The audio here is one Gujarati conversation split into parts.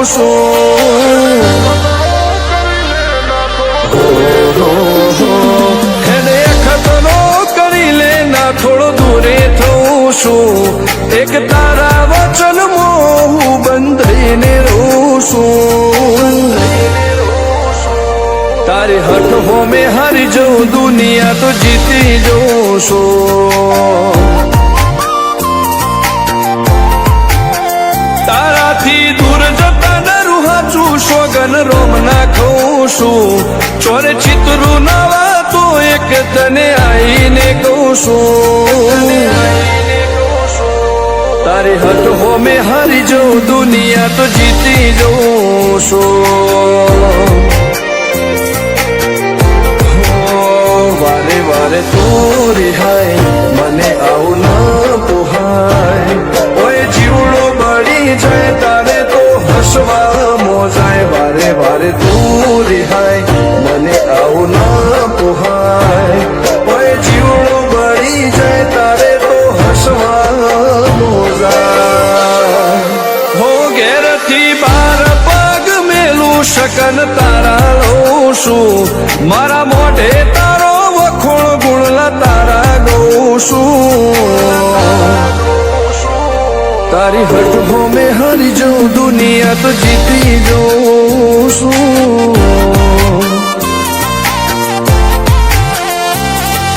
છું એને ખતરો કરી લે ના થોડો દૂરે થઉં છું એક તારા વચનમાં હું બંધાઈને રહું છું તારી હઠ હો મેં હારી જઉં દુનિયા તો જીતી જઉં છું તારાથી દૂર જતા ડરું હાચું સોગન રોમ ના ખઉં છું ચોરે ચિતરું નવા તો એક તને આઈને કહું છું તારી હઠ હો મેં હારી જઉં દુનિયા તો જીતી જઉં છું વારે વારે તું રિહાય મને આવું ના પોહાય ઓય જીવડો બળી જાય તારે તો હસવા મોજાય વારે વારે તું રિહાય મને આવું ના પોહાય ઓય જીવડો બળી જાય તારે તો હસવા મોજાય હો ઘેરથી બાર પગ મેલું શકન તારા લઉં છું મારા મોઢે તારો વખોણ ગુણલા તારા ગઉં છું તારી હઠ હો મેં હારી જઉં દુનિયા તો જીતી જઉં છું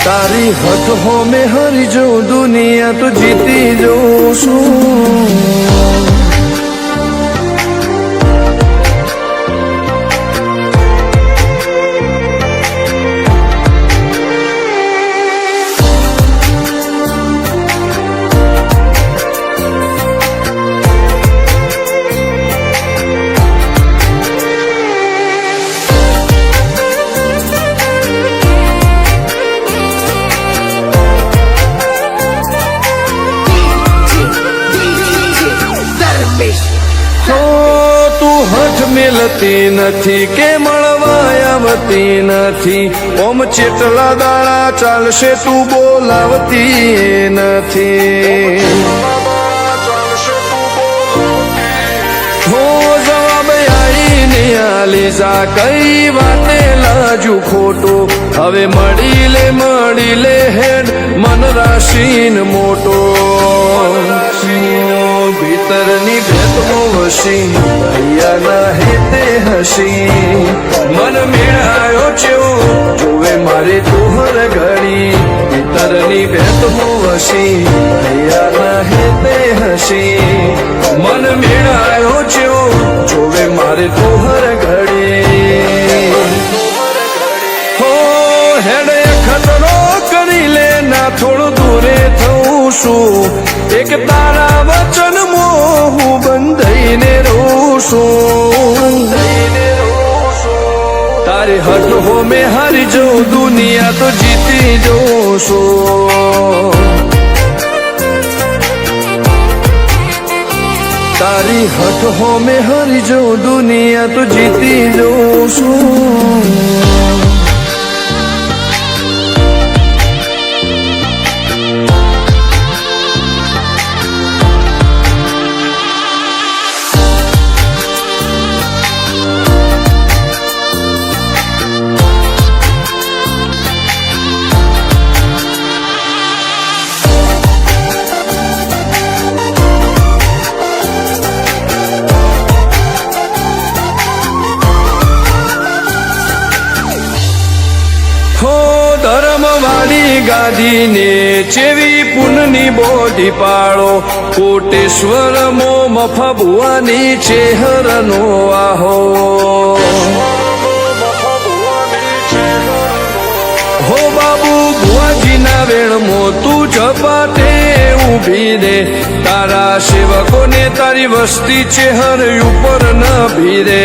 તારી હઠ હો મેં હારી જઉં દુનિયા તો જીતી જઉં છું મિલતી નથી કે મળવા આવતી નથી ઓમ ચેટલા દાડા ચાલશે તું બોલાવતી નથી હો જવાબ આઈને આલી જા કઈ વાતે લાજુ ખોટો હવે મળી લે હેડ મન રાશીન મોટો ભીતરની ભેદમો વસી ભૈયા ના હેતે હસી મન મેળાયો ચેવો જોવે મારી તુહર ઘડી ભીતરની ભેદમો વસી ભૈયા ના હેતે હસી મન મેળાયો ચેવો જોવે મારી તુહર ઘડી હો હેડે ખતરો કરી લે ના થોડું દૂરે થઉં છું એક તારા વચનમાં હું બંધાઈને રહું છું તારી હઠ હો મેં હારી જઉં દુનિયા તો જીતી જઉં છું તારી હઠ હો મેં હારી જઉં દુનિયા તો જીતી જઉં છું ગાદીને ચેવી પુનની બોધી પાળો કોટેશ્વર મો મફા ભુવાની ચેહરનો આહો હો બાબુ ભુવાજીના વેણમો તું ઝપાટે ઊભી દે તારા સેવકોને તારી વસ્તી ચેહર ઉપર ન ભીરે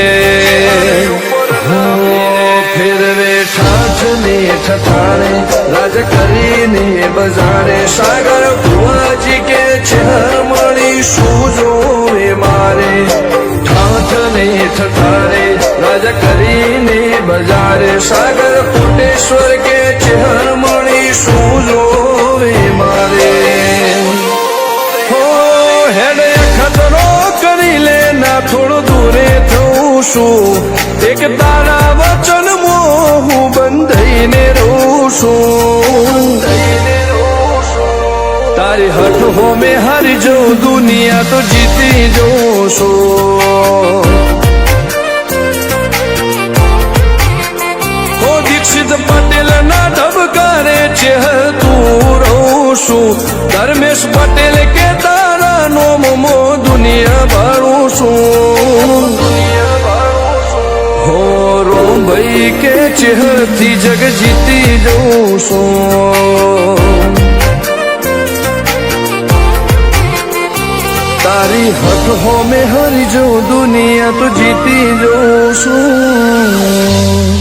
ફેરવે ઠાઠને ઠઠાણે રાજ કરીને બજારે સાગર ભુવાજી કે ચેહર મળી શું જોવે મારે ઠાઠને ઠઠાણે રાજ કરીને બજારે સાગર કોટેશ્વર કે ચેહર મળી શું જોવે મારે હો હેડે ખતરો કરી લે ના થોડો દૂરે છું એક તારા વચન હું બંધાઈને રહું છું તારી હઠ હો મેં હારી જઉં દુનિયા તો જીતી જઉં છું હો દીક્ષિત પટેલ ના ઢબકારે ચહેતું રહું છું ધર્મેશ પટેલ કે તારા નોમો દુનિયા ભાળું છું હો રોમ ભાઈ કે ચહેરથી જગ જીતી જઉં છું તારી હઠ હો મેં હરી જો દુનિયા તો જીતી જઉં છું